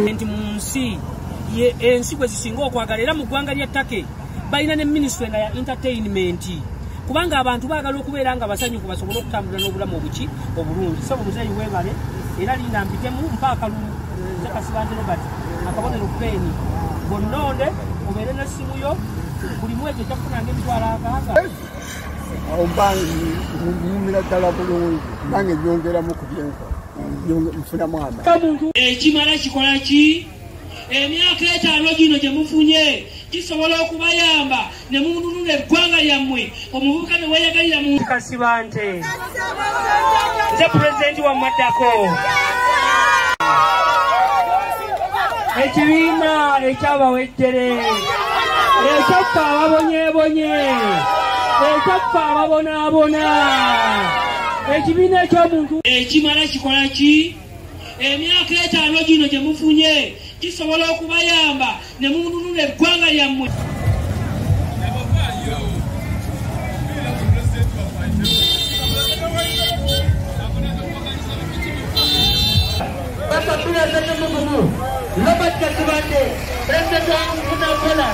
Nti munsi ye ensi kwe zisinga okwagala era mu ggwanga lya Turkey balina ne ministry ya entertainment kubanga abantu baagala okubeera nga basanyufu basobola okutambula n'obulamu obulungi. So muzeeyi weebale era linda mpitemu mpaaka Zakasibanje Robert akabonero peni bonnonde obeere n'essimu yo buli mwezi tafunanga emitwalo 6. Ombangi nyumira ddala bulungi nange nyongeramu ku byenkola nfunamu amaanyi. Ekimala kikola ki? Emyaka 5 gino gye mufunye kisobola okubayamba ne mununula eggwanga lyammwe omuvubuka ne weeyagalira mu Kasibante. Nze pulezidenti wa Maddako. Ekibiina ekyabawejjere ekyaffe ababonyebonye ekyaffe ababonaabona ekibiina eky'omuntu ekimala kikola ki? Emyaka 5 gino gye mufunye kisobola okubayamba ne mununula eggwanga lyammwe. Robert Kasibante, President wa Mfuna Kola,